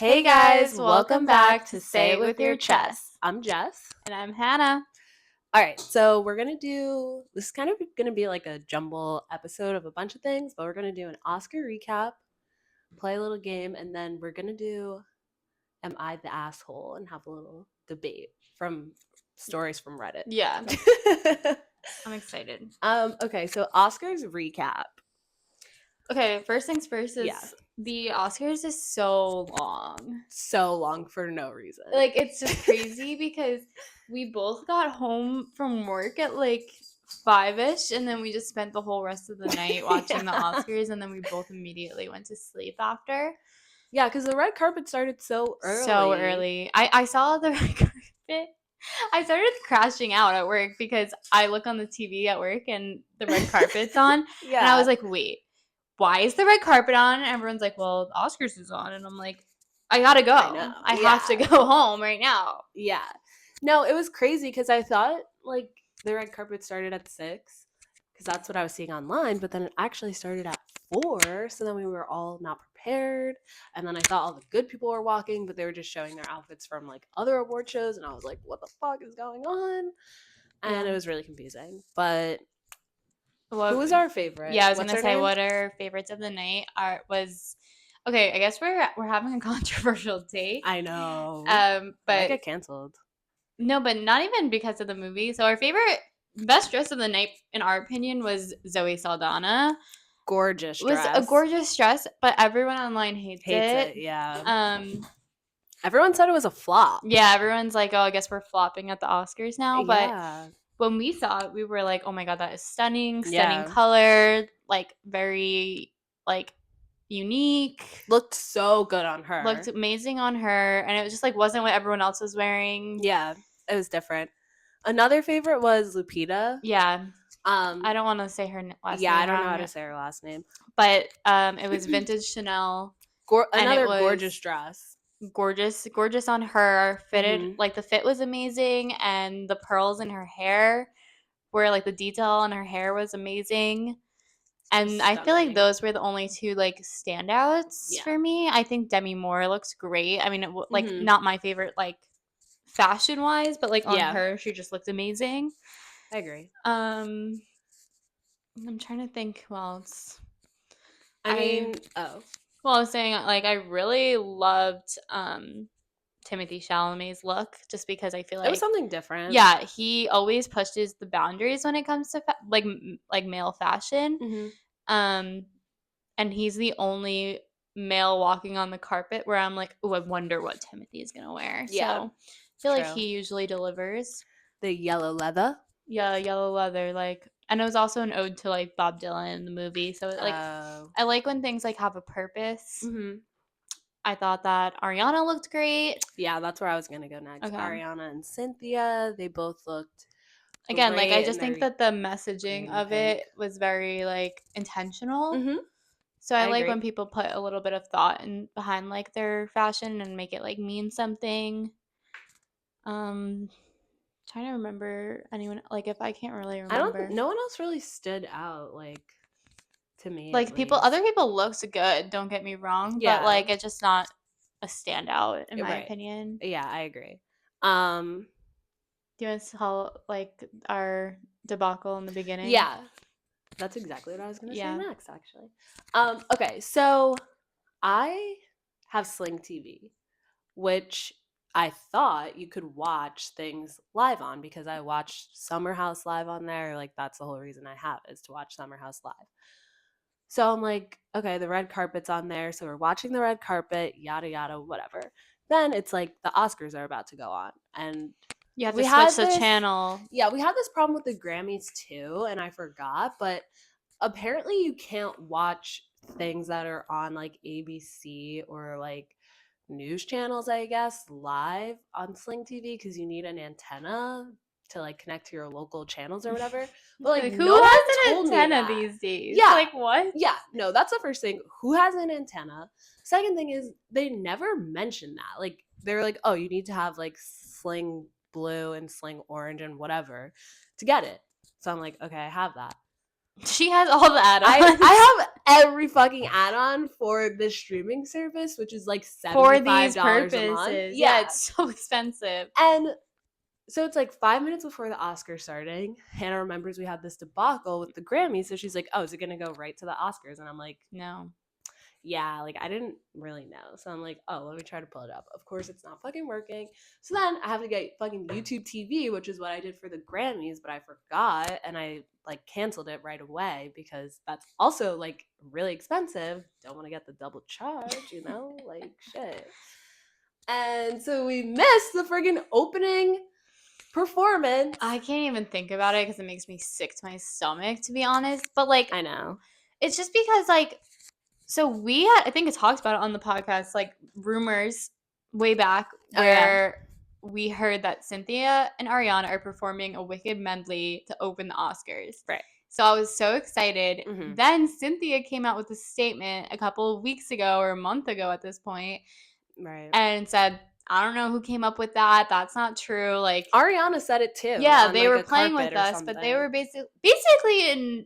Hey guys, welcome back to Say It With Your Chest. I'm Jess. And I'm Hannah. All right, so we're going to do, this is kind of going to be like a jumble episode of a bunch of things, but we're going to do an Oscar recap, play a little game, and then we're going to do Am I the Asshole? And have a little debate from stories from Reddit. Yeah. I'm excited. Okay, so Oscars recap. Okay, first things first is the Oscars is so long. So long for no reason. Like, it's just crazy because we both got home from work at like 5-ish, and then we just spent the whole rest of the night watching the Oscars, and then we both immediately went to sleep after. Yeah, because the red carpet started so early. So early. I saw the red carpet. I started crashing out at work because I look on the TV at work and the red carpet's on. Yeah. And I was like, wait, why is the red carpet on? And everyone's like, well, the Oscars is on. And I'm like, I gotta go. I have to go home right now. Yeah. No, it was crazy because I thought like the red carpet started at 6 because that's what I was seeing online, but then it actually started at 4. So then we were all not prepared. And then I thought all the good people were walking, but they were just showing their outfits from like other award shows. And I was like, what the fuck is going on? And it was really confusing. But who was our favorite? Yeah, I was going to say what our favorites of the night was... Okay, I guess we're having a controversial take. I know. But I get canceled. No, but not even because of the movie. So our favorite best dress of the night, in our opinion, was Zoe Saldana. Gorgeous dress. It was a gorgeous dress, but everyone online hates it. Yeah. Everyone said it was a flop. Yeah, everyone's like, oh, I guess we're flopping at the Oscars now. But when we saw it, we were like, oh my God, that is stunning color, like very like unique. Looked so good on her. Looked amazing on her. And it was just like wasn't what everyone else was wearing. Yeah, it was different. Another favorite was Lupita. Yeah. I don't want to say her last name. Yeah, I don't know how to say her last name. But it was vintage Chanel. Another gorgeous dress. Gorgeous on her. Fitted, like the fit was amazing, and the pearls in her hair were like the detail on her hair was amazing. And stunning. I feel like those were the only two like standouts for me. I think Demi Moore looks great. I mean, like not my favorite like fashion wise, but like on her, she just looked amazing. I agree. I'm trying to think who else. Well, I was saying, like, I really loved Timothée Chalamet's look just because I feel like... It was something different. Yeah, he always pushes the boundaries when it comes to, like male fashion. Mm-hmm. And he's the only male walking on the carpet where I'm like, oh, I wonder what Timothy is going to wear. Yeah. So I feel like he usually delivers. The yellow leather? Yeah, yellow leather, like... And it was also an ode to, like, Bob Dylan in the movie. So, like, I like when things, like, have a purpose. Mm-hmm. I thought that Ariana looked great. Yeah, that's where I was going to go next. Okay. Ariana and Cynthia, they both looked Again, like, I just think that the messaging of it was very, like, intentional. Mm-hmm. So I like when people put a little bit of thought behind, like, their fashion and make it, like, mean something. Trying to remember anyone, like, if I can't really remember. No one else really stood out, like, to me. Like, other people looked good, don't get me wrong. Yeah. But, like, it's just not a standout, in my opinion. Yeah, I agree. Do you want to tell, like, our debacle in the beginning? Yeah. That's exactly what I was going to say next, actually. Okay, so I have Sling TV, which... I thought you could watch things live on because I watched Summer House live on there. Like, that's the whole reason I have is to watch Summer House live. So I'm like, okay, the red carpet's on there. So we're watching the red carpet, yada, yada, whatever. Then it's like the Oscars are about to go on. And you have to switch the channel. Yeah, we had this problem with the Grammys too, and I forgot. But apparently you can't watch things that are on like ABC or like news channels, I guess, live on Sling TV because you need an antenna to like connect to your local channels or whatever. But like, who has an antenna these days? Yeah, like what? Yeah, no, that's the first thing. Who has an antenna? Second thing is they never mention that. Like they're like, oh, you need to have like Sling Blue and Sling Orange and whatever to get it. So I'm like, okay, I have that. She has all that. I have every fucking add-on for this streaming service, which is like $75 for these a purposes. month. Yeah, it's so expensive. And so it's like 5 minutes before the Oscars starting. Hannah remembers we had this debacle with the Grammys, so she's like, "Oh, is it gonna go right to the Oscars?" And I'm like, "No." Yeah, like I didn't really know. So I'm like, oh, let me try to pull it up. Of course, it's not fucking working. So then I have to get fucking YouTube TV, which is what I did for the Grammys, but I forgot and I like canceled it right away because that's also like really expensive. Don't want to get the double charge, you know? Like shit. And so we missed the friggin' opening performance. I can't even think about it because it makes me sick to my stomach, to be honest. But like, I know. It's just because like, so I think it talked about it on the podcast, like rumors way back where we heard that Cynthia and Ariana are performing a Wicked medley to open the Oscars. Right. So I was so excited. Mm-hmm. Then Cynthia came out with a statement a couple of weeks ago or a month ago at this point. Right. And said, I don't know who came up with that. That's not true. Like Ariana said it too. Yeah, they were playing with us, but they were basically in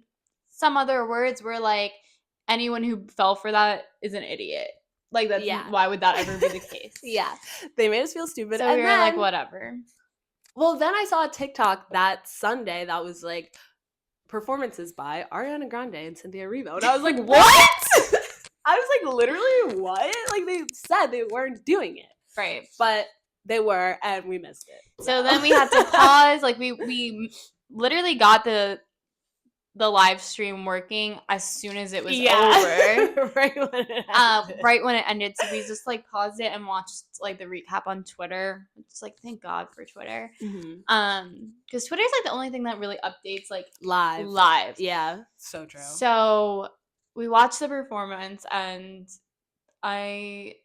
some other words were like, anyone who fell for that is an idiot. Like that's why would that ever be the case? Yeah. They made us feel stupid. So we were like, whatever. Well, then I saw a TikTok that Sunday that was like performances by Ariana Grande and Cynthia Erivo. And I was like, what? I was like, literally what? Like they said they weren't doing it. Right. But they were, and we missed it. So then we had to pause. Like we literally got the live stream working as soon as it was over. Right when it ended. So we just like paused it and watched like the recap on Twitter. Just like thank God for Twitter. Mm-hmm. Because Twitter's like the only thing that really updates like live. Yeah, so true. So we watched the performance and I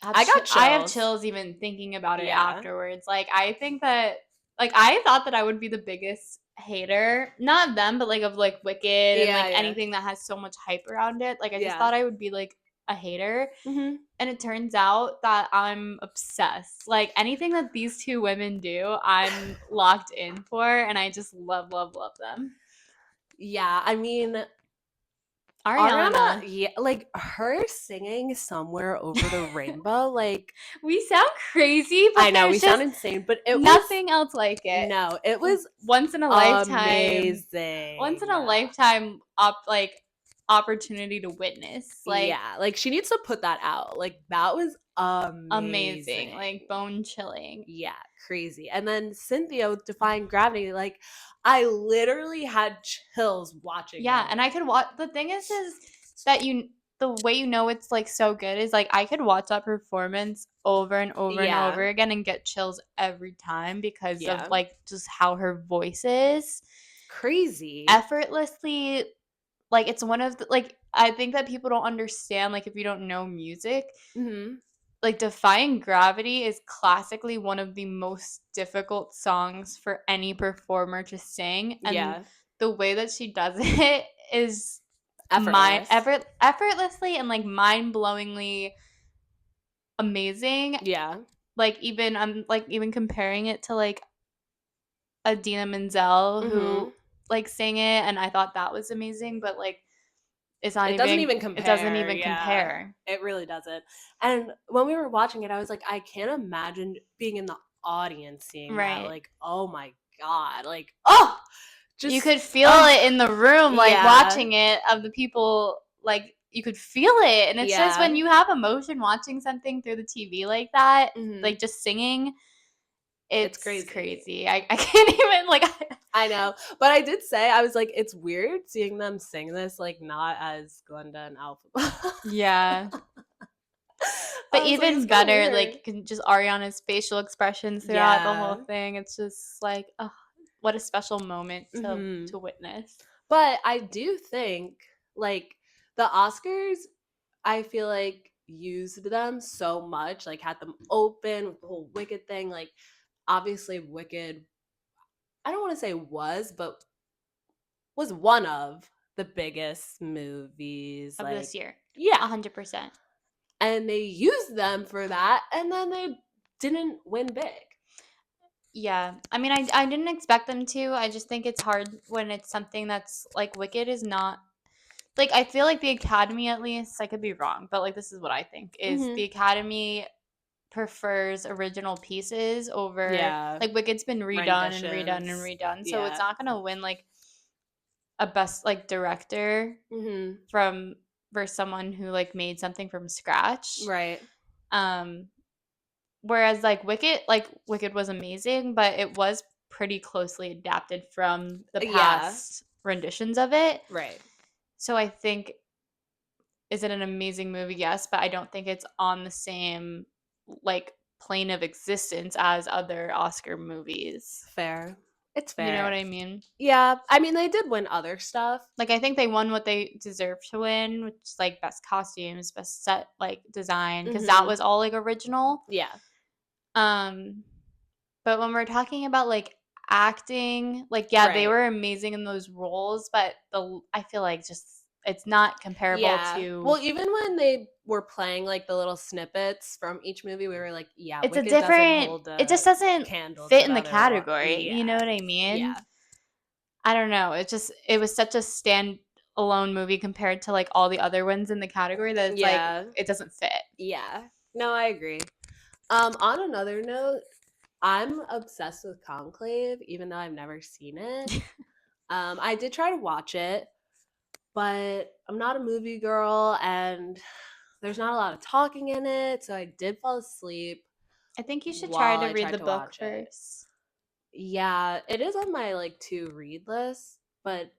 have chills even thinking about it afterwards. Like I think that like I thought that I would be the biggest hater, not them, but like of like Wicked and like anything that has so much hype around it. Like I just thought I would be like a hater, and it turns out that I'm obsessed. Like anything that these two women do, I'm locked in for, and I just love them. Yeah, I mean, Ariana, like her singing Somewhere Over the Rainbow, like we sound crazy, but I know we sound insane, but it nothing else like it. No, it was once in a lifetime, amazing. Once in a lifetime, opportunity to witness. Like yeah, like she needs to put that out. Like that was amazing, like bone chilling. Yeah, crazy. And then Cynthia with Defying Gravity, like I literally had chills watching. Yeah, and I could watch. The thing is that the way you know it's like so good is like I could watch that performance over and over and over again and get chills every time because of like just how her voice is crazy, effortlessly. Like it's one of the like I think that people don't understand like if you don't know music. Mm-hmm. Like Defying Gravity is classically one of the most difficult songs for any performer to sing. And the way that she does it is effortlessly and like mind-blowingly amazing. Yeah. Like even I'm like even comparing it to like Idina Menzel who like sang it and I thought that was amazing, but like it doesn't even compare. It really doesn't. And when we were watching it, I was like, I can't imagine being in the audience seeing that. Like, oh my God. Like, just you could feel it in the room, like watching it of the people, like you could feel it. And it's just when you have emotion watching something through the TV like that, like just singing, it's crazy. I can't even like I know, but I did say I was like, it's weird seeing them sing this like not as Glenda and Alpha. Yeah, but even better, like just Ariana's facial expressions throughout the whole thing. It's just like, oh, what a special moment to witness. But I do think like the Oscars, I feel like used them so much, like had them open with the whole Wicked thing, like. Obviously, Wicked, I don't want to say was one of the biggest movies of this year. Yeah. 100%. And they used them for that, and then they didn't win big. Yeah. I mean, I didn't expect them to. I just think it's hard when it's something that's, like, Wicked is not... like, I feel like the Academy, at least, I could be wrong, but, like, this is what I think, is the Academy prefers original pieces over like, Wicked's been redone and redone and redone, so it's not gonna win, like, a best, like, director from versus someone who, like, made something from scratch. Right. Whereas, like, Wicked was amazing, but it was pretty closely adapted from the past renditions of it. Right. So I think, is it an amazing movie? Yes, but I don't think it's on the same, like, plane of existence as other Oscar movies. Fair. It's fair. You know what I mean? Yeah. I mean, they did win other stuff. Like, I think they won what they deserved to win, which is, like, best costumes, best set, like, design, because that was all, like, original. Yeah. But when we're talking about, like, acting, like, yeah, they were amazing in those roles, but I feel like just it's not comparable to. Well, even when they were playing like the little snippets from each movie, we were like, yeah, it's Wicked a different. doesn't hold It just doesn't candle fit to in the other category. You know what I mean? Yeah. I don't know. It was such a standalone movie compared to, like, all the other ones in the category that it's like it doesn't fit. Yeah. No, I agree. On another note, I'm obsessed with Conclave, even though I've never seen it. I did try to watch it, but I'm not a movie girl, and there's not a lot of talking in it, so I did fall asleep. I think you should try to read the book first. Yeah, it is on my, like, to read list, but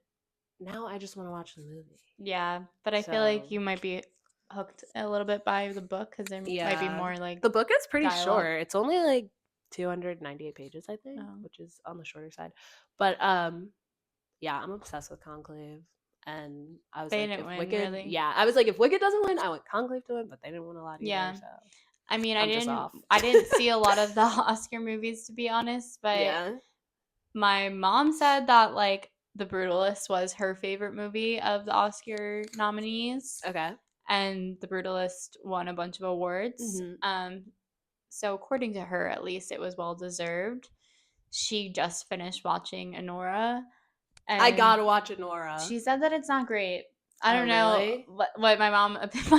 now I just want to watch the movie. Yeah, but I feel like you might be hooked a little bit by the book because there might be more, like, the book is pretty dialogue. short. It's only like 298 pages, I think, which is on the shorter side. But yeah, I'm obsessed with Conclave, and I was they like, didn't if win, Wicked, really. yeah, I was like, if Wicked doesn't win, I want Conclave to win, but they didn't win a lot either. Yeah. So I mean, I didn't see a lot of the Oscar movies, to be honest, but my mom said that, like, The Brutalist was her favorite movie of the Oscar nominees. Okay. And The Brutalist won a bunch of awards. So according to her, at least, it was well deserved. She just finished watching Anora. I gotta watch Anora. She said that it's not great. I don't know what my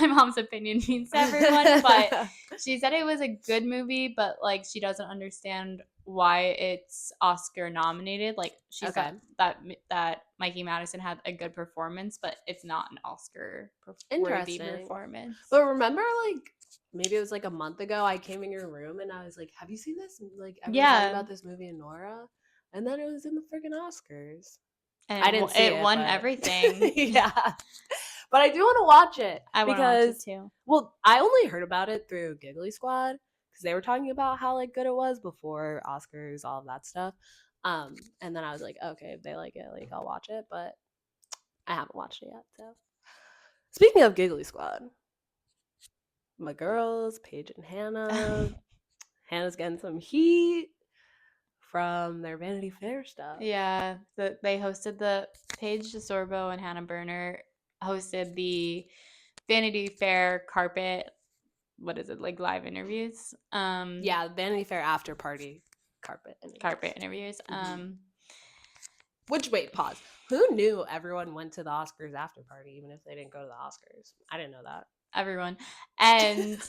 mom's opinion means to everyone, but she said it was a good movie, but, like, she doesn't understand why it's Oscar nominated. Like, she said that Mikey Madison had a good performance, but it's not an Oscar worthy performance. But remember, like, maybe it was like a month ago, I came in your room and I was like, have you seen this? Like, everyone's talking about this movie Anora? And then it was in the freaking Oscars. And I didn't see it. It won everything. Yeah. But I do want to watch it. I want to watch it too. Well, I only heard about it through Giggly Squad because they were talking about how, like, good it was before Oscars, all of that stuff. And then I was like, okay, if they like it, like, I'll watch it. But I haven't watched it yet. So, speaking of Giggly Squad, my girls, Paige and Hannah. Hannah's getting some heat from their Vanity Fair stuff. Yeah, they hosted the Paige DeSorbo and Hannah Berner hosted the Vanity Fair carpet. What is it, like, live interviews? Yeah, Vanity Fair after party carpet interviews. Which, wait, pause. Who knew everyone went to the Oscars after party, even if they didn't go to the Oscars? I didn't know that. Everyone. And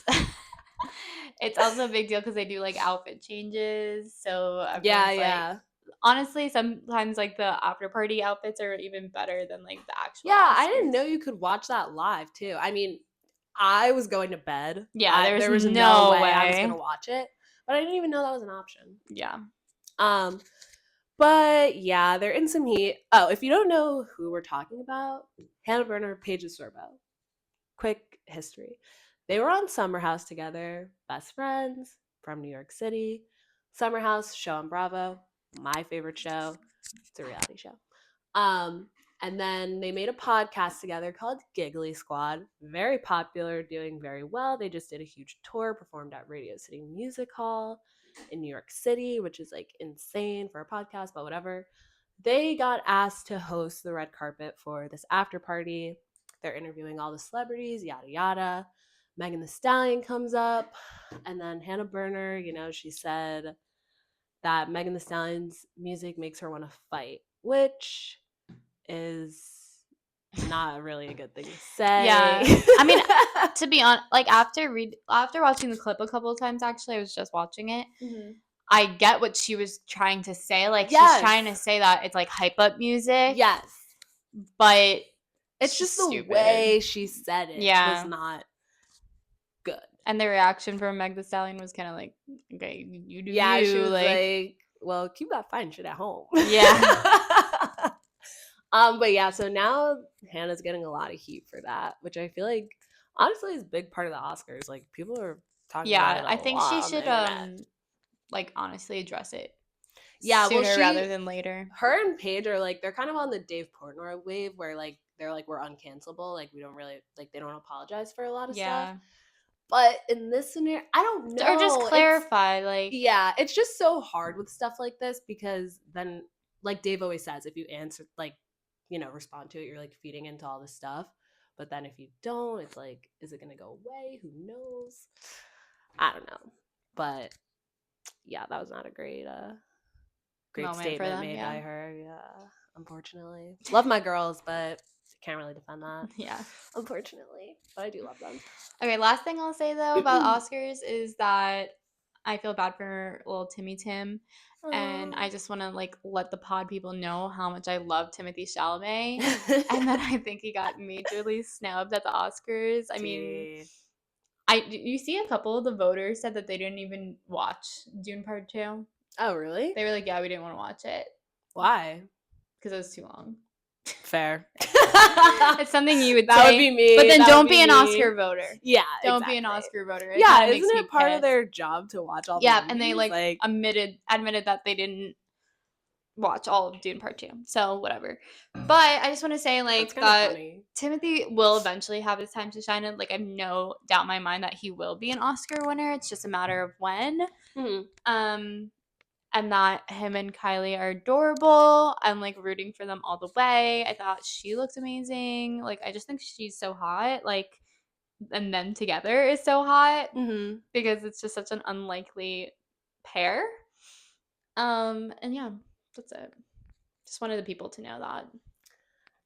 it's also a big deal because they do, like, outfit changes. So yeah. Honestly, sometimes, like, the after party outfits are even better than, like, the actual. Yeah, Oscars. I didn't know you could watch that live too. I mean, I was going to bed. Yeah, there was no way I was gonna watch it, but I didn't even know that was an option. Yeah. But yeah, they're in some heat. Oh, if you don't know who we're talking about, Hannah Berner, Paige DeSorbo. Quick history. They were on Summer House together, best friends from New York City. Summer House, show on Bravo, my favorite show. It's a reality show. And then they made a podcast together called Giggly Squad. Very popular, doing very well. They just did a huge tour, performed at Radio City Music Hall in New York City, which is, like, insane for a podcast, but whatever. They got asked to host the red carpet for this after party. They're interviewing all the celebrities, yada yada. Megan Thee Stallion comes up, and then Hannah Berner, she said that Megan Thee Stallion's music makes her want to fight, which is not really a good thing to say. Yeah. I mean, to be honest, like after watching the clip a couple of times, actually, I was just watching it. Mm-hmm. I get what she was trying to say. Like, yes. she's trying to say that it's like hype up music. Yes. But it's just the way she said it was not good. And the reaction from Meg Thee Stallion was kind of like, okay, you do yeah, you. She was like, well, keep that fine shit at home. Yeah. But yeah, so now Hannah's getting a lot of heat for that, which I feel like honestly is a big part of the Oscars. Like people are talking about it I think she should like honestly address it. Yeah, sooner rather than later. Her and Paige are like, they're kind of on the Dave Portnoy wave where like they're like, we're uncancelable, like we don't really like, they don't apologize for a lot of stuff. But in this scenario, I don't know. Or just clarify, like... Yeah, it's just so hard with stuff like this because then, like Dave always says, if you answer, like, you know, respond to it, you're, like, feeding into all this stuff. But then if you don't, it's like, is it going to go away? Who knows? I don't know. But, yeah, that was not a great statement made by her. Yeah, unfortunately. Love my girls, but... can't really defend that. Yeah. Unfortunately. But I do love them. Okay, last thing I'll say, though, about Oscars is that I feel bad for little Timmy Tim. Aww. And I just want to, like, let the pod people know how much I love Timothée Chalamet. And then I think he got majorly snubbed at the Oscars. I mean, you see a couple of the voters said that they didn't even watch Dune Part 2. Oh, really? They were like, yeah, we didn't want to watch it. Why? Because it was too long. Fair. It's something you would say. That would be me. But then don't be an Oscar voter. Yeah, don't be an Oscar voter. Yeah, isn't it part of their job to watch all the movies? And they like admitted that they didn't watch all of Dune Part 2. So whatever. But I just want to say like that Timothy will eventually have his time to shine, and like I have no doubt in my mind that he will be an Oscar winner. It's just a matter of when. Mm-hmm. And that him and Kylie are adorable. I'm, like, rooting for them all the way. I thought she looks amazing. Like, I just think she's so hot. Like, and them together is so hot. Mm-hmm. Because it's just such an unlikely pair. And, yeah, that's it. Just wanted the people to know that.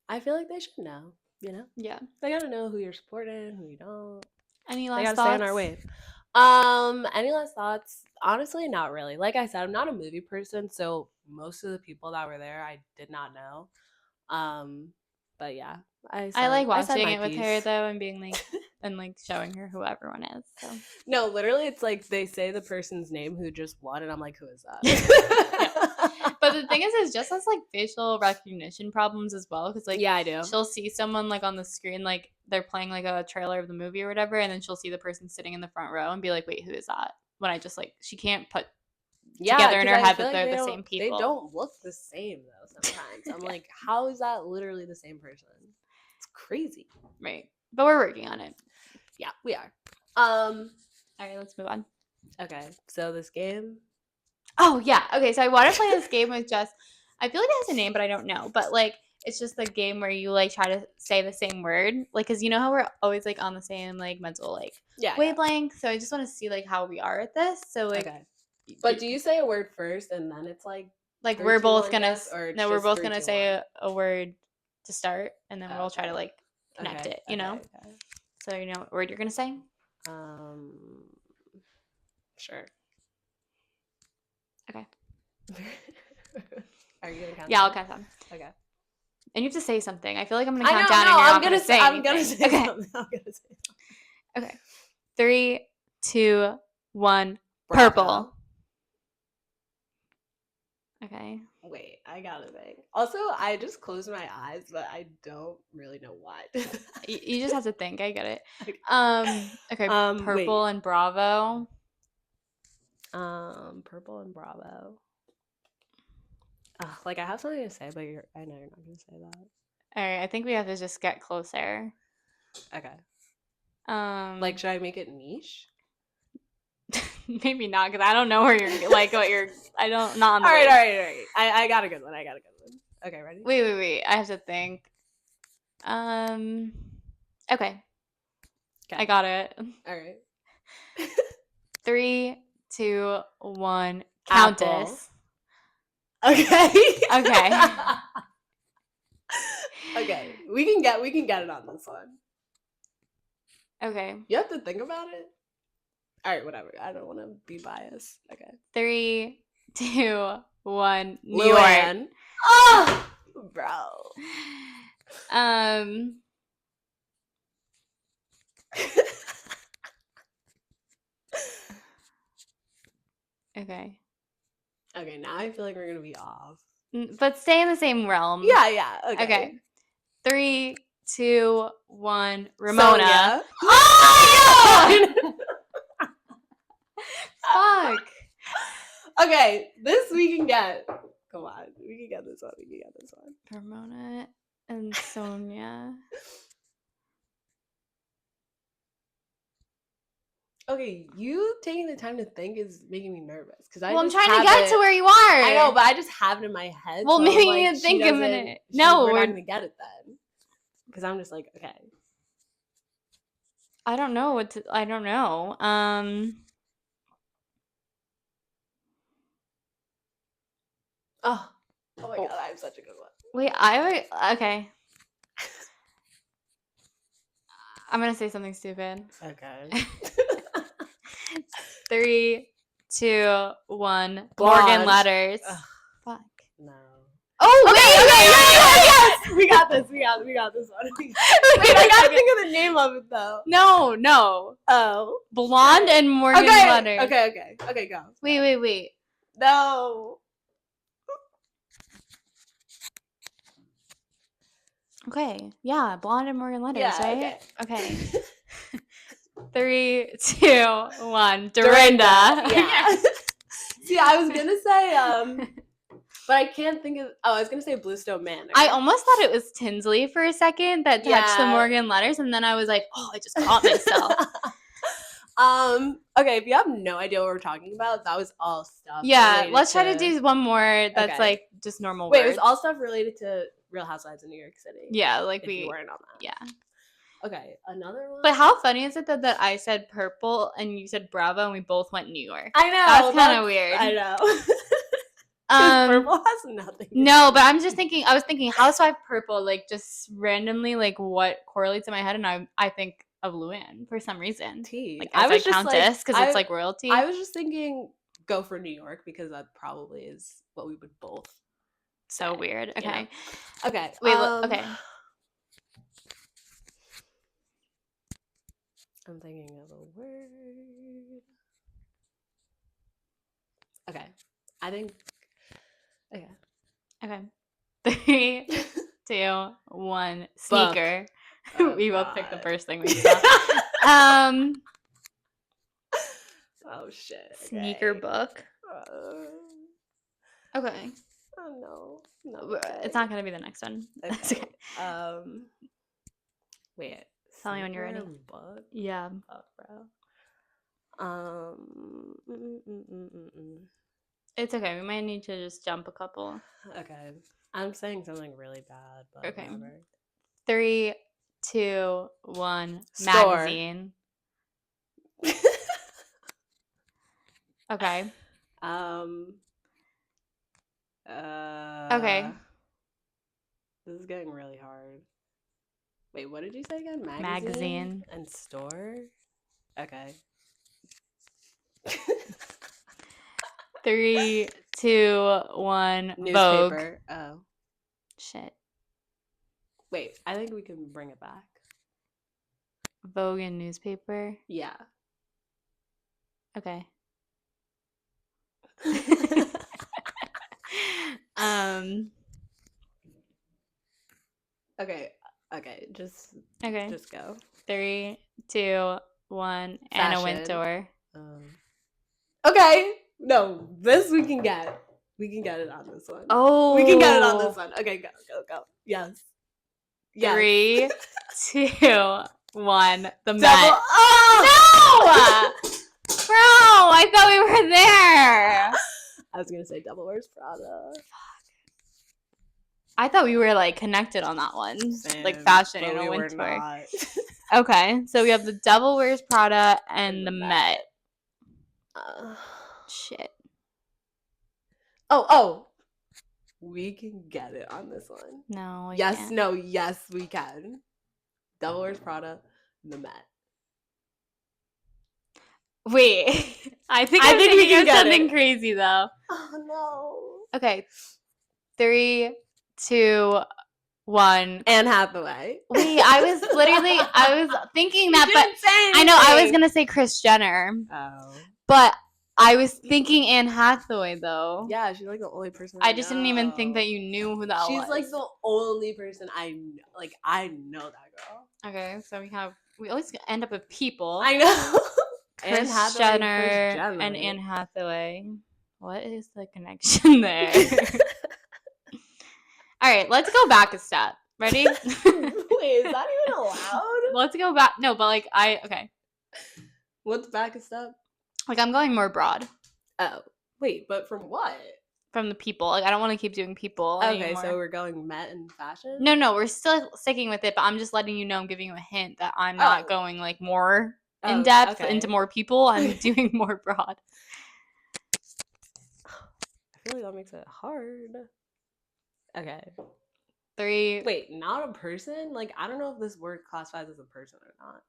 I feel like they should know, you know? Yeah. They gotta know who you're supporting, who you don't. Any last thoughts? They gotta stay on our wave. Any last thoughts? Honestly, not really. Like I said, I'm not a movie person, so most of the people that were there I did not know. But yeah, I like watching it with her though, and being like and like showing her who everyone is. So no, literally, it's like they say the person's name who just won, and I'm like, who is that? But the thing is Jess has like facial recognition problems as well, because like I do. She'll see someone like on the screen, like they're playing like a trailer of the movie or whatever, and then she'll see the person sitting in the front row and be like, wait, who is that? When I just like she can't put together in her head that they're the same people. They don't look the same though sometimes. I'm like, how is that literally the same person? It's crazy. Right. But we're working on it. Yeah, we are. All right, let's move on. Okay, so this game. Oh yeah. Okay, so I want to play this game with Jess. I feel like it has a name, but I don't know. But like, it's just the game where you like try to say the same word, like, cause you know how we're always like on the same like mental like wavelength. So I just want to see like how we are at this. So like, okay. But do you say a word first and then it's like we're both gonna we're both gonna say a word to start, and then we'll try to like connect it. You know. Okay. So you know what word you're gonna say? Sure. Okay. Are you gonna count? Yeah, I'll count down. Okay. And you have to say something. I feel like I'm gonna count down. And I'm gonna say something. Okay. 3, 2, 1. Bravo. Purple. Okay. Wait, I gotta think. Also, I just closed my eyes, but I don't really know why. You just have to think. I get it. Okay. Purple and Bravo. Purple and Bravo. Like I have something to say, but I know you're not gonna say that. All right, I think we have to just get closer. Okay. Like, should I make it niche? Maybe not, because I don't know where you're like what you're. I don't not on the. All right. I got a good one. Okay, ready? Wait. I have to think. Okay. I got it. All right. 3, 2, 1. Countess. Okay. Okay. Okay, we can get it on this one. Okay. You have to think about it. All right, whatever. I don't want to be biased. Okay. 3, 2, 1. New Luann. York. Oh, bro. Okay. Okay, now I feel like we're gonna be off. But stay in the same realm. Yeah. Okay. 3, 2, 1. Ramona. Sonia. Oh my god! Fuck. Okay, this we can get. Come on, we can get this one. Ramona and Sonia. Okay, you taking the time to think is making me nervous because I'm trying to get to where you are. I know, but I just have it in my head. Well, so maybe like, you think a minute. No, we're not gonna get it then. Because I'm just like, okay. I don't know what to. I don't know. Oh my god, I have such a good one. Wait, okay. I'm gonna say something stupid. Okay. 3, 2, 1. Blonde. Morgan Letters. Ugh. Fuck. No. Oh, yes! We got this one. Wait, I gotta think of the name of it though. No. Oh. Blonde and Morgan Letters. Okay, go. Wait. No. Okay. Yeah, Blonde and Morgan Letters, Yeah, right? Okay. 3, 2, 1. Dorinda. Yeah. See, I was gonna say but I can't think of. Oh, I was gonna say Bluestone Manor. I almost thought it was Tinsley for a second that touched the Morgan Letters, and then I was like, oh, I just caught myself. Okay, if you have no idea what we're talking about, that was all stuff. Yeah, let's try to do one more that's like just normal words. Wait, it was all stuff related to Real Housewives of New York City. Yeah, like if you weren't on that. Yeah. Okay, another one. But how funny is it that I said purple and you said Bravo and we both went New York? I know. That's kind of weird. I know. Purple has nothing. No, but I'm just thinking. I was thinking Housewife Purple, like just randomly, like what correlates in my head, and I think of Luann for some reason. Like I was just Countess because it's like royalty. I was just thinking go for New York because that probably is what we would both. So weird. Okay. You know? Okay. Wait. Okay. I'm thinking of a word. Okay. I think. Okay. 3, 2, 1. Sneaker. We both picked the first thing we saw. Oh shit. Okay. Sneaker book. Okay. Oh no. It's not gonna be the next one. Okay. Wait. Tell me when you're ready. Book? Yeah. Oh, bro. It's okay. We might need to just jump a couple. Okay. I'm saying something really bad, but okay. Whatever. 3, 2, 1. Store. Magazine. Okay. Okay. This is getting really hard. Wait, what did you say again? Magazine and store? Okay. 3, 2, 1. Newspaper. Vogue. Oh. Shit. Wait, I think we can bring it back. Vogue and newspaper? Yeah. Okay. Okay, just go. 3, 2, 1. Anna Wintour. Okay. No, this we can get. We can get it on this one. Oh. We can get it on this one. Okay, go. Yes. 3, 2, 1. The Met. Oh! No! Bro, I thought we were there. I was gonna say Devil Wears Prada. I thought we were like connected on that one. Same, like fashion and we Wintour. Okay, so we have the Devil Wears Prada and the Met. Shit. Oh. We can get it on this one. No, yes, can't. no, yes, we can. Devil Wears Prada, The Met. Wait, I think we can get something crazy though. Oh no. Okay, 3, 2, 1. Anne Hathaway. Wait, I was thinking that, but I know I was gonna say Kris Jenner. Oh. But I was thinking Anne Hathaway though. Yeah, she's like the only person I just didn't even think that you knew who that was. She's like the only person I know. Like, I know that girl. Okay, so we always end up with people. I know. Kris Jenner and Anne Hathaway. What is the connection there? All right, let's go back a step. Ready? Wait, is that even allowed? Let's go back. No, but okay. What's back a step? Like, I'm going more broad. Oh, wait, but from what? From the people. Like, I don't want to keep doing people anymore. So we're going Met and fashion? No, we're still sticking with it, but I'm just letting you know, I'm giving you a hint that I'm not going, like, more in depth into more people. I'm doing more broad. I feel like that makes it hard. Okay. 3. Wait, not a person? Like, I don't know if this word classifies as a person or not.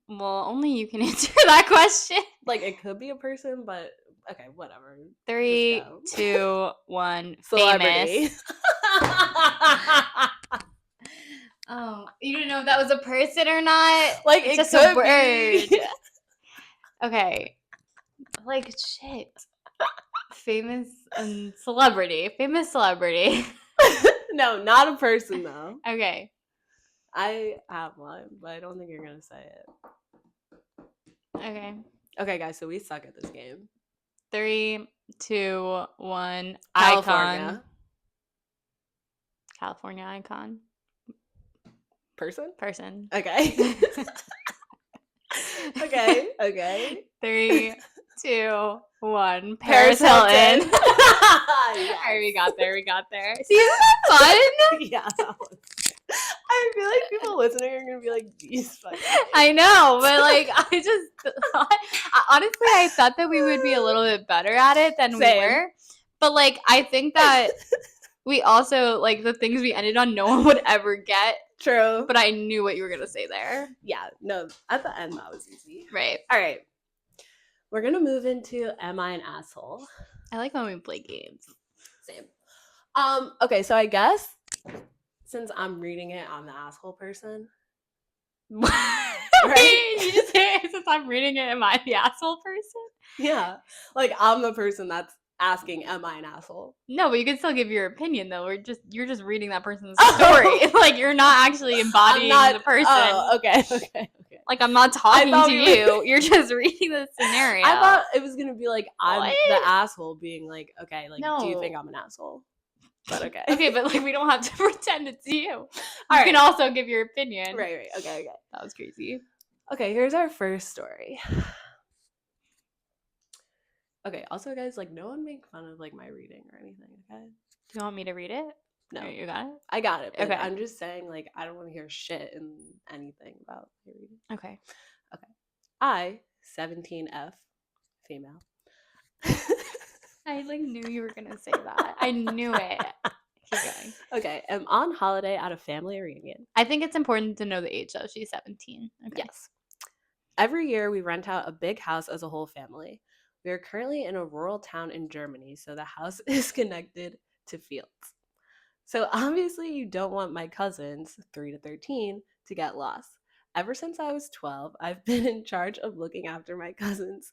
Well, only you can answer that question. Like, it could be a person, but okay, whatever. 3, 2, 1. Celebrity. Famous. Oh, you didn't know if that was a person or not? Like, it's just a word. Okay. Like, shit. Famous and celebrity. Famous celebrity. No, not a person, though. Okay. I have one, but I don't think you're going to say it. Okay. Okay, guys, so we suck at this game. 3, 2, 1. California. California icon. Person. Okay. Okay. 3, 2, 1. Paris Hilton. Yes. All right, we got there. See, isn't that fun? Yeah, that was. I feel like people listening are gonna be like, "These fucking." I know, but like, I just thought, honestly, I thought that we would be a little bit better at it than we were. But like, I think that we also, like, the things we ended on, no one would ever get. True. But I knew what you were gonna say there. Yeah. No. At the end, that was easy. Right. All right. We're gonna move into Am I an Asshole? I like when we play games. Same. Okay, so I guess since I'm reading it, I'm the asshole person. Right? You just say, since I'm reading it, am I the asshole person? Yeah. Like, I'm the person that's asking, am I an asshole? No, but you can still give your opinion, though. You're just reading that person's story. Like, you're not actually embodying the person. Oh, okay. Like, I'm not talking to you. You're just reading the scenario. I thought it was going to be like, I'm the asshole being like, okay, like, do you think I'm an asshole? But okay. Okay, but like, we don't have to pretend it's you. You can also give your opinion. Right. Okay. That was crazy. Okay, here's our first story. Okay, also, guys, like, no one make fun of, like, my reading or anything, okay? Do you want me to read it? No. You got it? I got it, but okay. I'm just saying, like, I don't want to hear shit in anything about your reading. Okay. I, 17F, female. I, like, knew you were going to say that. I knew it. Keep going. Okay, I'm on holiday at a family reunion. I think it's important to know the age, though. She's 17. Okay. Yes. Every year, we rent out a big house as a whole family. We are currently in a rural town in Germany, so the house is connected to fields. So obviously, you don't want my cousins, 3 to 13, to get lost. Ever since I was 12, I've been in charge of looking after my cousins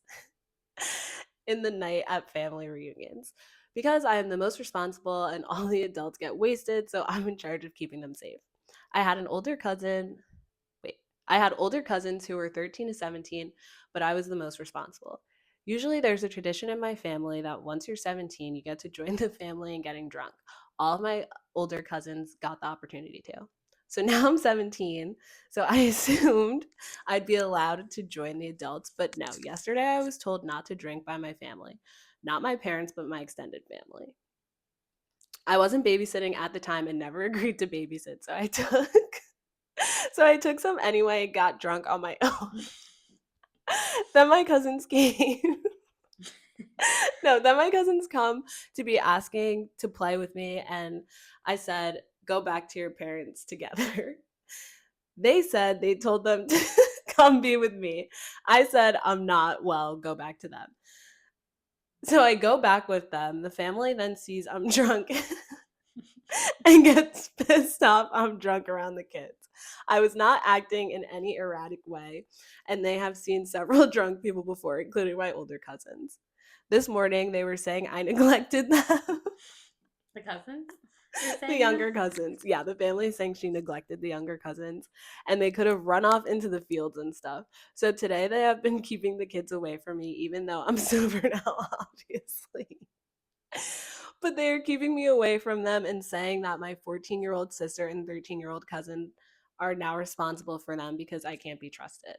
in the night at family reunions. Because I am the most responsible and all the adults get wasted, so I'm in charge of keeping them safe. I had older cousins who were 13 to 17, but I was the most responsible. Usually there's a tradition in my family that once you're 17, you get to join the family in getting drunk. All of my older cousins got the opportunity to. So now I'm 17, so I assumed I'd be allowed to join the adults, but no, yesterday I was told not to drink by my family. Not my parents, but my extended family. I wasn't babysitting at the time and never agreed to babysit, so I took some anyway and got drunk on my own. Then my cousins came. No, then my cousins come to be asking to play with me, and I said, go back to your parents together. They said they told them to come be with me. I said, I'm not well, go back to them. So I go back with them. The family then sees I'm drunk and gets pissed off I'm drunk around the kids. I was not acting in any erratic way, and they have seen several drunk people before, including my older cousins. This morning, they were saying I neglected them. The cousins? The younger cousins. Yeah, the family is saying she neglected the younger cousins, and they could have run off into the fields and stuff. So today they have been keeping the kids away from me, even though I'm sober now, obviously. But they are keeping me away from them and saying that my 14-year-old sister and 13-year-old cousin are now responsible for them because I can't be trusted.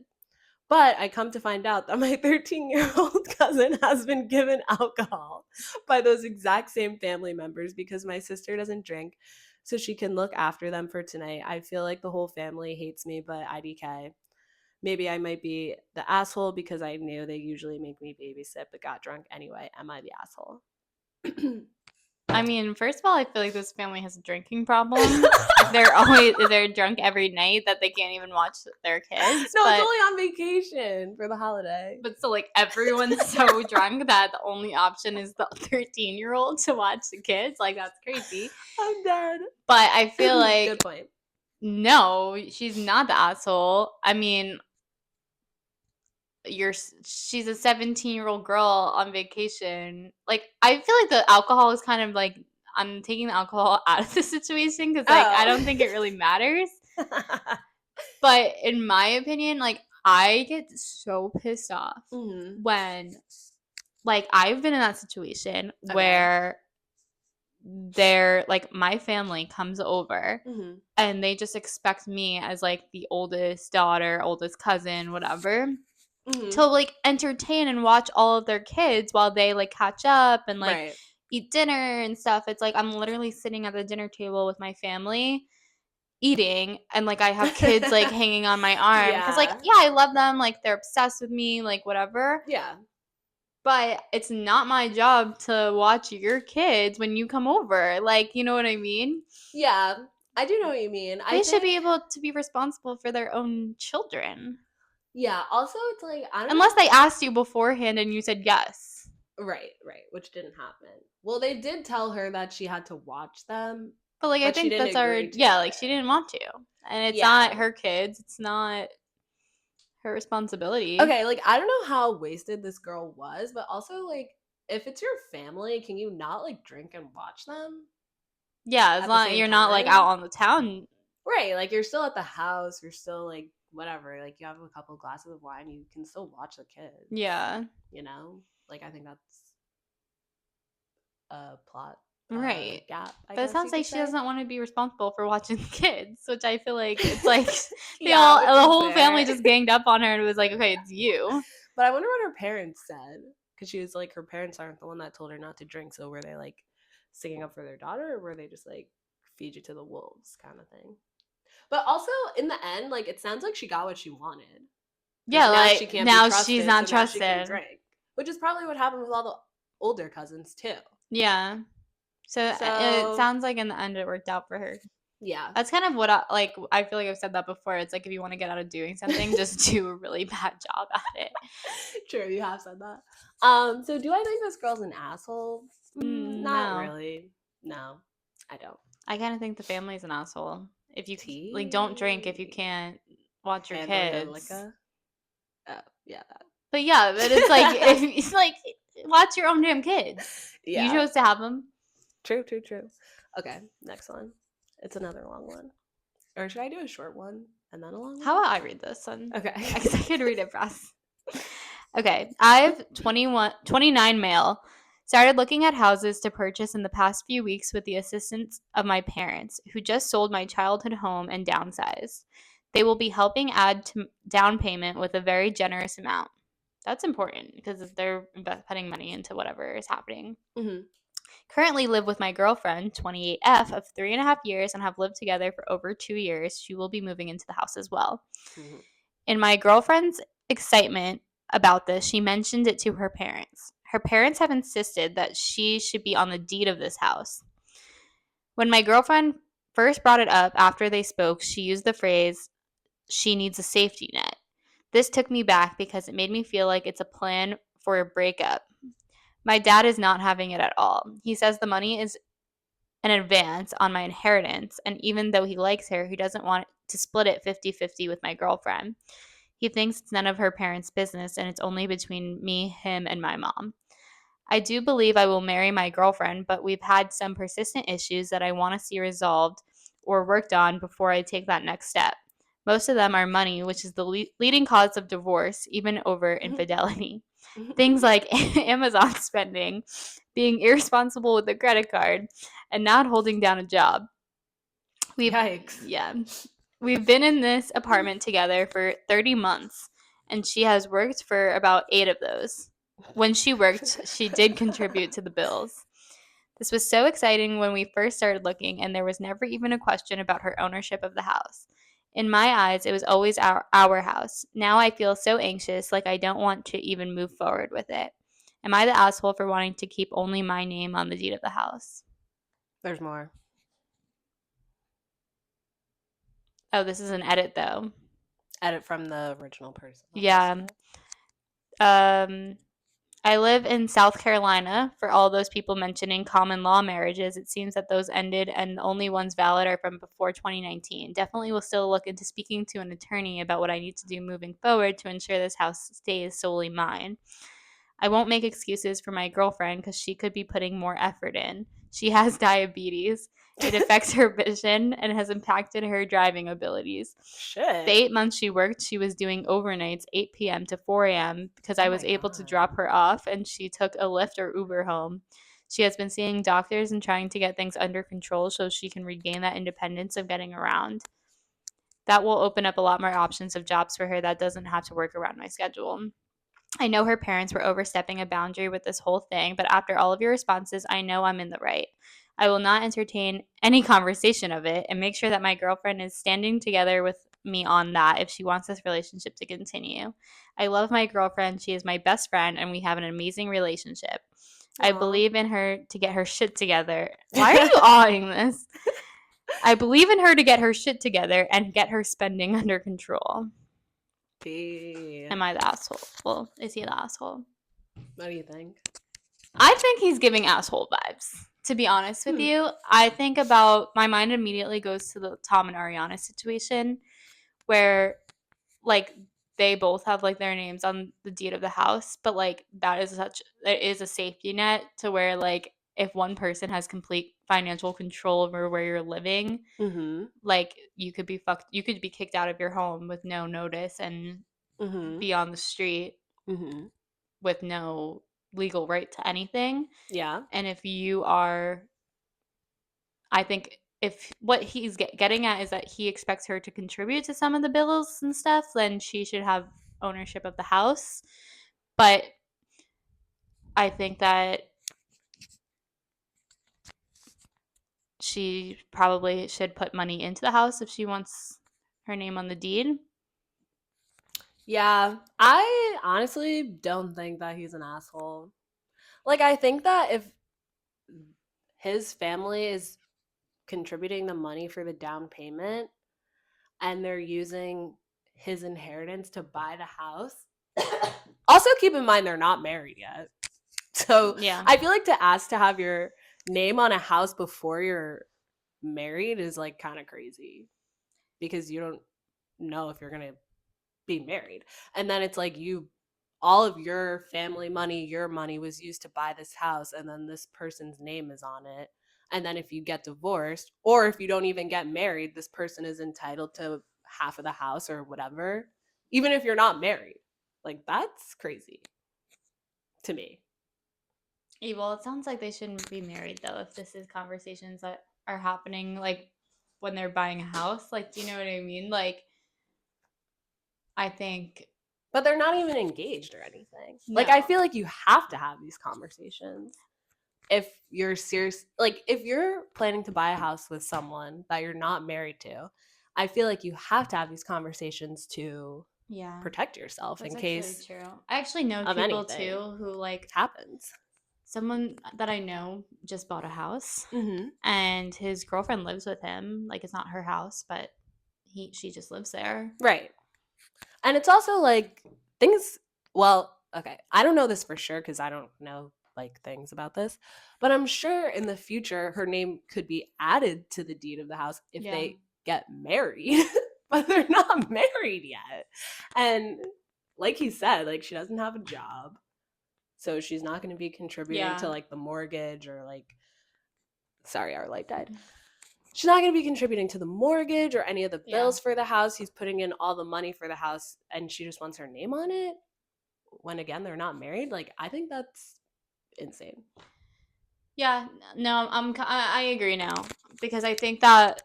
But I come to find out that my 13-year-old cousin has been given alcohol by those exact same family members because my sister doesn't drink, so she can look after them for tonight. I feel like the whole family hates me, but IDK. Maybe I might be the asshole because I knew they usually make me babysit but got drunk anyway. Am I the asshole? I mean, first of all, I feel like this family has a drinking problem. They're drunk every night that they can't even watch their kids. No, it's only on vacation for the holiday. But so like everyone's so drunk that the only option is the 13-year-old to watch the kids. Like that's crazy. I'm dead. But I feel like good point. No, she's not the asshole. I mean, she's a 17-year-old girl on vacation. Like I feel like the alcohol is kind of like I'm taking the alcohol out of the situation because like I don't think it really matters. But in my opinion, like I get so pissed off when like I've been in that situation where they're like my family comes over and they just expect me as like the oldest daughter, oldest cousin, whatever, to like entertain and watch all of their kids while they like catch up and like eat dinner and stuff. It's like I'm literally sitting at the dinner table with my family eating and like I have kids like hanging on my arm because like I love them, like they're obsessed with me, like whatever. But it's not my job to watch your kids when you come over. Like, you know what I mean? Yeah, I do know what you mean. They should be able to be responsible for their own children. Yeah, also it's like, I don't Unless they asked you beforehand and you said yes. Right, which didn't happen. Well, they did tell her that she had to watch them. But like, I think that's already, like she didn't want to. And it's not her kids. It's not her responsibility. Okay, like I don't know how wasted this girl was, but also like if it's your family, can you not like drink and watch them? Yeah, as long as you're not like out on the town. Right, like you're still at the house, you're still like whatever, like you have a couple glasses of wine, you can still watch the kids. Yeah. You know? Like I think that's a plot gap. But it sounds like she doesn't want to be responsible for watching the kids, which I feel like it's like the whole family just ganged up on her and was like, okay, it's you. But I wonder what her parents said, because she was like, her parents aren't the one that told her not to drink. So were they like sticking up for their daughter, or were they just like feed you to the wolves kind of thing? But also in the end, like it sounds like she got what she wanted. Yeah, like now she's not trusted. Now she can drink, which is probably what happened with all the older cousins too. Yeah. So it sounds like in the end it worked out for her. Yeah. That's kind of what I feel like I've said that before. It's like if you want to get out of doing something, just do a really bad job at it. True, you have said that. So do I think this girl's an asshole? Not really. No, I don't. I kind of think the family's an asshole. If you like don't drink if you can't watch your kids. Yeah, that. But yeah, but it's like if it's like watch your own damn kids. Yeah. You chose to have them. True. Okay, next one. It's another long one. Or should I do a short one and then a long one? How about I read this one? Okay. Because I could read it fast. Okay. I've 29 male. Started looking at houses to purchase in the past few weeks with the assistance of my parents, who just sold my childhood home and downsized. They will be helping add to down payment with a very generous amount. That's important because they're putting money into whatever is happening. Currently live with my girlfriend, 28F, of 3.5 years and have lived together for over 2 years. She will be moving into the house as well. In my girlfriend's excitement about this, she mentioned it to her parents. Her parents have insisted that she should be on the deed of this house. When my girlfriend first brought it up after they spoke, she used the phrase, "she needs a safety net." This took me back because it made me feel like it's a plan for a breakup. My dad is not having it at all. He says the money is an advance on my inheritance, and even though he likes her, he doesn't want to split it 50-50 with my girlfriend. He thinks it's none of her parents' business and it's only between me, him, and my mom. I do believe I will marry my girlfriend, but we've had some persistent issues that I want to see resolved or worked on before I take that next step. Most of them are money, which is the leading cause of divorce, even over infidelity. Things like Amazon spending, being irresponsible with a credit card, and not holding down a job. Yikes. Yeah. We've been in this apartment together for 30 months, and she has worked for about 8 of those. When she worked, she did contribute to the bills. This was so exciting when we first started looking, and there was never even a question about her ownership of the house. In my eyes, it was always our house. Now I feel so anxious, like I don't want to even move forward with it. Am I the asshole for wanting to keep only my name on the deed of the house? There's more. Oh, this is an edit, though. Edit from the original person. Yeah. I live in South Carolina. For all those people mentioning common law marriages, it seems that those ended and the only ones valid are from before 2019. Definitely will still look into speaking to an attorney about what I need to do moving forward to ensure this house stays solely mine. I won't make excuses for my girlfriend because she could be putting more effort in. She has diabetes. It affects her vision and has impacted her driving abilities. Shit. The 8 months she worked, she was doing overnights, 8 p.m. to 4 a.m. because I was able to drop her off, and she took a Lyft or Uber home. She has been seeing doctors and trying to get things under control so she can regain that independence of getting around. That will open up a lot more options of jobs for her that doesn't have to work around my schedule. I know her parents were overstepping a boundary with this whole thing, but after all of your responses, I know I'm in the right. I will not entertain any conversation of it and make sure that my girlfriend is standing together with me on that if she wants this relationship to continue. I love my girlfriend. She is my best friend, and we have an amazing relationship. Aww. I believe in her to get her shit together. Why are you awing this? I believe in her to get her shit together and get her spending under control. Am I the asshole? Well, is he the asshole? What do you think? I think he's giving asshole vibes, to be honest with you. I think about, my mind immediately goes to the Tom and Ariana situation where, like, they both have, like, their names on the deed of the house, but, like, it is a safety net to where, like, if one person has complete financial control over where you're living, like, you could be kicked out of your home with no notice and be on the street with no legal right to anything. Yeah. And if you are, I think if what he's getting at is that he expects her to contribute to some of the bills and stuff, then she should have ownership of the house. But I think that she probably should put money into the house if she wants her name on the deed. Yeah, I honestly don't think that he's an asshole. Like, I think that if his family is contributing the money for the down payment and they're using his inheritance to buy the house, also keep in mind they're not married yet. So yeah. I feel like to ask to have your name on a house before you're married is like kind of crazy because you don't know if you're going to be married. And then it's like all of your family money, your money was used to buy this house, and then this person's name is on it. And then if you get divorced, or if you don't even get married, this person is entitled to half of the house or whatever, even if you're not married. Like, that's crazy to me. Well, it sounds like they shouldn't be married, though, if this is conversations that are happening, like, when they're buying a house. Like, do you know what I mean? Like, I think... But they're not even engaged or anything. No. Like, I feel like you have to have these conversations. If you're serious, like, if you're planning to buy a house with someone that you're not married to, I feel like you have to have these conversations to protect yourself That's in case true. I actually know people too who like happens. Someone that I know just bought a house, mm-hmm. and his girlfriend lives with him. Like, it's not her house, but she just lives there. Right. And it's also like things, well, okay, I don't know this for sure because I don't know like things about this, but I'm sure in the future her name could be added to the deed of the house if they get married, but they're not married yet. And like he said, like she doesn't have a job, so she's not going to be contributing to like the mortgage or like, sorry, our light died. She's not going to be contributing to the mortgage or any of the bills for the house. He's putting in all the money for the house and she just wants her name on it when, again, they're not married. Like, I think that's insane. Yeah, no, I agree now, because I think that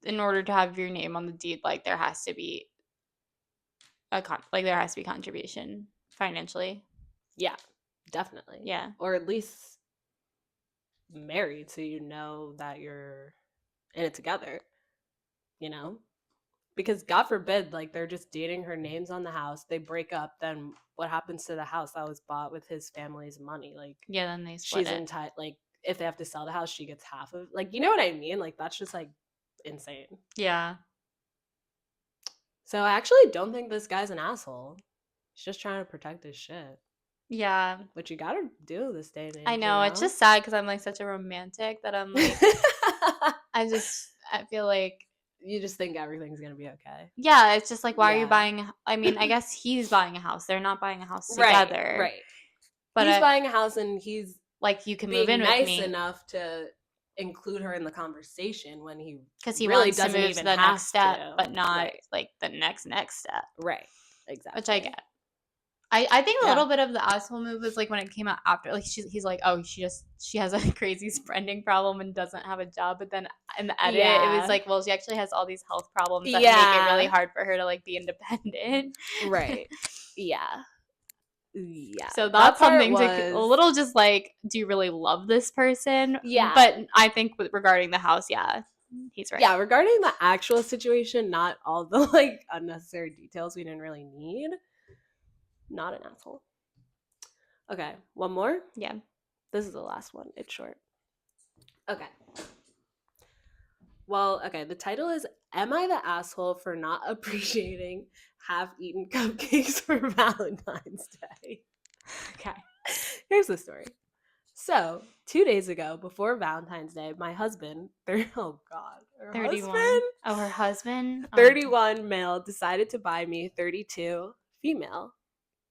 in order to have your name on the deed, like there has to be there has to be contribution financially. Yeah, definitely. Yeah. Or at least married so you know that you're in it together, you know? Because God forbid, like they're just dating, her name's on the house, they break up, then what happens to the house that was bought with his family's money? Like, yeah, then they split it. Like if they have to sell the house, she gets half of, like, you know what I mean? Like that's just like insane. Yeah. So I actually don't think this guy's an asshole. He's just trying to protect his shit. Yeah. Which you gotta do this day and age. I know. It's just sad because I'm like such a romantic that I'm like, I feel like you just think everything's gonna be okay. Yeah, it's just like, why are you buying? I mean, I guess he's buying a house. They're not buying a house together. Right. But he's buying a house and he's like, you can move in with me. Nice enough to include her in the conversation when he really wants to move to the next step, but not like the next step. Right. Exactly. Which I get. I think a little bit of the asshole move was like when it came out after, like he's like, oh, she has a crazy spending problem and doesn't have a job, but then in the edit it was like, well, she actually has all these health problems that make it really hard for her to like be independent. Right. Yeah. So that's something to a little just like, do you really love this person? Yeah. But I think regarding the house, he's right. Yeah, regarding the actual situation, not all the like unnecessary details we didn't really need. Not an asshole. Okay, one more? Yeah. This is the last one. It's short. Okay. Well, okay, the title is Am I the Asshole for Not Appreciating Half-Eaten Cupcakes for Valentine's Day? Okay. Here's the story. So, 2 days ago, before Valentine's Day, my husband, oh God, her 31. husband? Oh, her husband? 31 male decided to buy me 32 female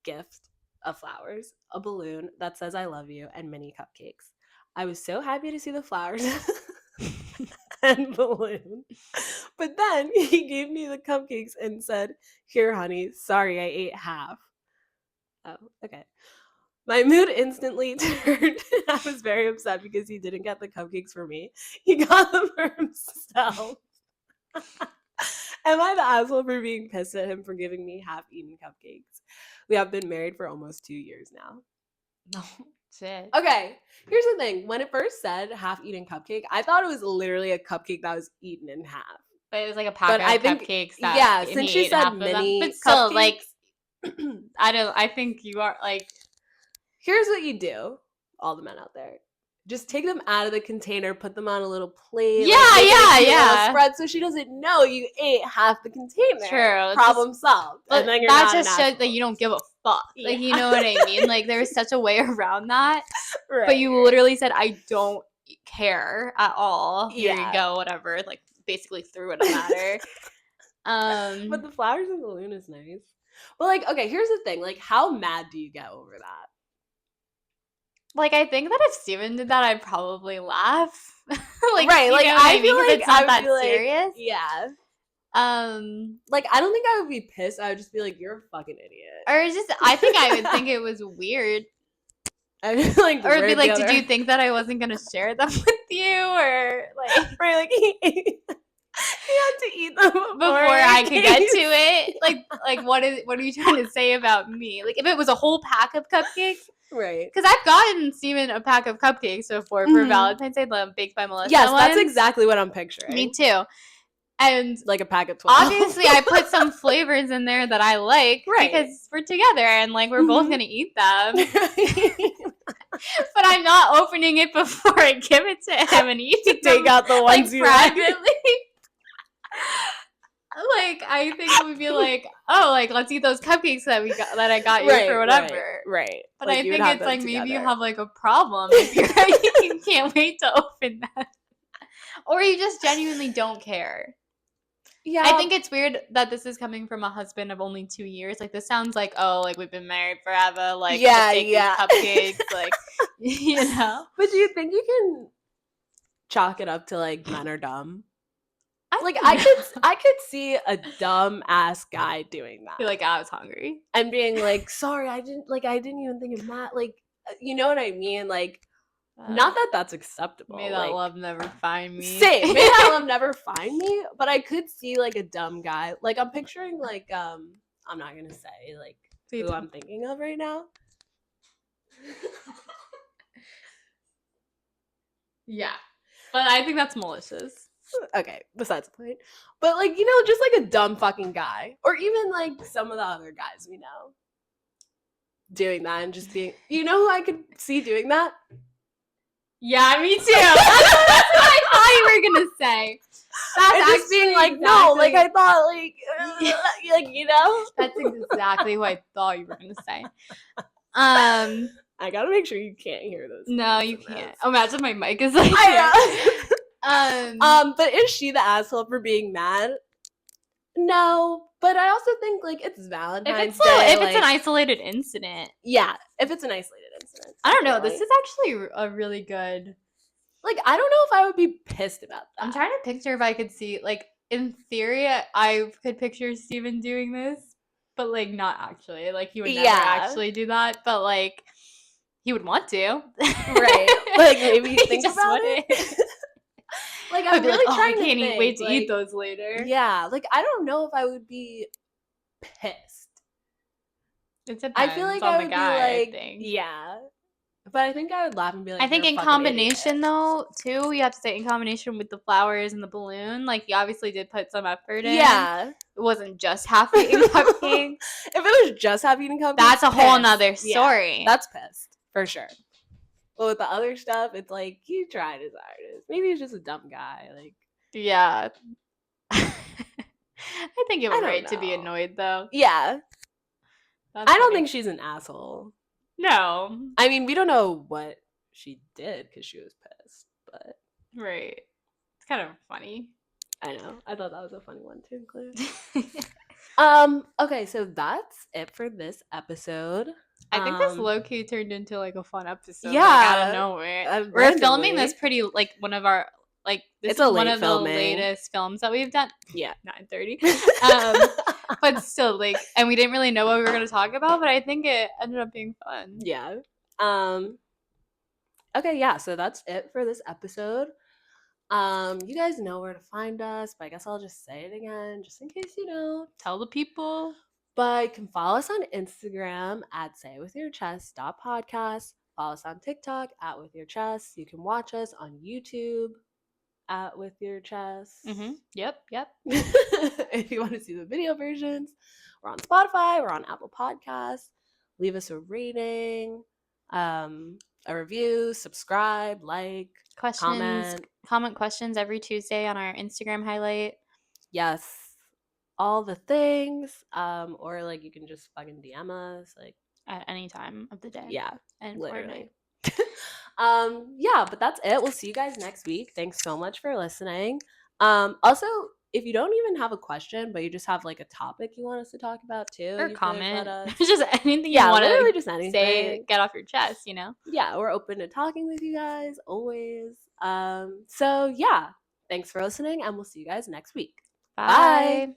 gift of flowers, a balloon that says I love you, and mini cupcakes. I was so happy to see the flowers and balloon. But then he gave me the cupcakes and said, "Here, honey, sorry I ate half." Oh, okay. My mood instantly turned. I was very upset because he didn't get the cupcakes for me. He got them for himself. Am I the asshole for being pissed at him for giving me half-eaten cupcakes? We have been married for almost 2 years now. No, shit. Okay, here's the thing. When it first said half-eaten cupcake, I thought it was literally a cupcake that was eaten in half. But it was like a pack of cupcakes. Since she said mini but still, like, I think you are like. Here's what you do, all the men out there. Just take them out of the container, put them on a little plate. Yeah. Spread so she doesn't know you ate half the container. True. Problem solved. And then that just shows that you don't give a fuck. Yeah. Like, you know what I mean? Like, there's such a way around that. Right. But you literally said, I don't care at all. Here you go, whatever. Like, basically threw it at her. But the flowers and balloon is nice. But, like, okay, here's the thing. Like, how mad do you get over that? Like, I think that if Steven did that, I'd probably laugh. Like, right, like, I feel like it's not that serious. Yeah. Like, I don't think I would be pissed. I would just be like, you're a fucking idiot. Or it's just, I think I would think it was weird. I'd be like, or it'd be like, did you think that I wasn't going to share them with you? Or, like, right, like, he had to eat them before I could get to it. Like, what are you trying to say about me? Like, if it was a whole pack of cupcakes. Right. Because I've gotten Steven a pack of cupcakes before for Valentine's Day, the Baked by Melissa Yes, ones. that's exactly what I'm picturing. Me too. And like a pack of 12. Obviously, I put some flavors in there that I like because we're together and like we're both gonna eat them. But I'm not opening it before I give it to him and eat it. Take out the ones you privately. Like I think it would be like, oh, like let's eat those cupcakes that I got you for whatever. Right. But like, I think it's like maybe you have like a problem if you can't wait to open that, or you just genuinely don't care. Yeah, I think it's weird that this is coming from a husband of only 2 years. Like this sounds like, oh, like we've been married forever. Like cupcakes, like you know. But do you think you can chalk it up to like men are dumb? I could see a dumb ass guy doing that. You're like, I was hungry. And being like, sorry, I didn't even think of that. Like, you know what I mean? Like, not that that's acceptable. May that love never find me. Same. May that love never find me. But I could see like a dumb guy. Like I'm picturing like I'm not gonna say like who I'm thinking of right now. Yeah. But I think that's malicious. Okay, besides the point. But like, you know, just like a dumb fucking guy. Or even like some of the other guys we know doing that and just being, you know who I could see doing that? Yeah, me too. That's what I thought you were gonna say. That's just being like, no, like I thought, like, you know. That's exactly who I thought you were gonna say. I gotta make sure you can't hear those. No, you can't. Imagine my mic is like. But is she the asshole for being mad? No, but I also think like it's Valentine's Day. If it's an isolated incident. Yeah, if it's an isolated incident. I don't know. This is actually a really good. Like, I don't know if I would be pissed about that. I'm trying to picture if I could see, like, in theory, I could picture Steven doing this, but like not actually. Like he would never actually do that, but like he would want to. Right. Like maybe think about it. Like I'm really trying to think. I can't wait to eat those later. Yeah, like I don't know if I would be pissed. It depends. I feel like I would be like, yeah. But I think I would laugh and be like, I think in combination though, too, you have to say in combination with the flowers and the balloon. Like you obviously did put some effort in. Yeah. It wasn't just half-eaten cupcakes. If it was just half-eaten cupcakes, that's a whole nother story. Yeah, that's pissed for sure. But with the other stuff, it's like he tried his hardest. Maybe he's just a dumb guy. Like, yeah. I think you have a right to be annoyed, though. Yeah. I don't think she's an asshole. No. I mean, we don't know what she did because she was pissed, but. Right. It's kind of funny. I know. I thought that was a funny one to include. Okay, so that's it for this episode. I think this low-key turned into like a fun episode. Yeah. Like, out of nowhere. We're filming this pretty like one of our like this is one of the latest films that we've done. Yeah. 9:30. But still like and we didn't really know what we were gonna talk about, but I think it ended up being fun. Yeah. Okay, yeah, so that's it for this episode. You guys know where to find us, but I guess I'll just say it again, just in case you don't. Tell the people. But you can follow us on Instagram at saywithyourchest.podcast. Follow us on TikTok at withyourchest. You can watch us on YouTube at withyourchest. Mm-hmm. Yep. If you want to see the video versions, we're on Spotify. We're on Apple Podcasts. Leave us a rating, a review, subscribe, like, comment questions every Tuesday on our Instagram highlight. Yes. All the things, or like you can just fucking DM us like at any time of the day. Yeah, and literally. Yeah, but that's it. We'll see you guys next week. Thanks so much for listening. Also, if you don't even have a question, but you just have like a topic you want us to talk about too, or comment, just anything you want to just say, get off your chest, you know. Yeah, we're open to talking with you guys always. So yeah, thanks for listening, and we'll see you guys next week. Bye.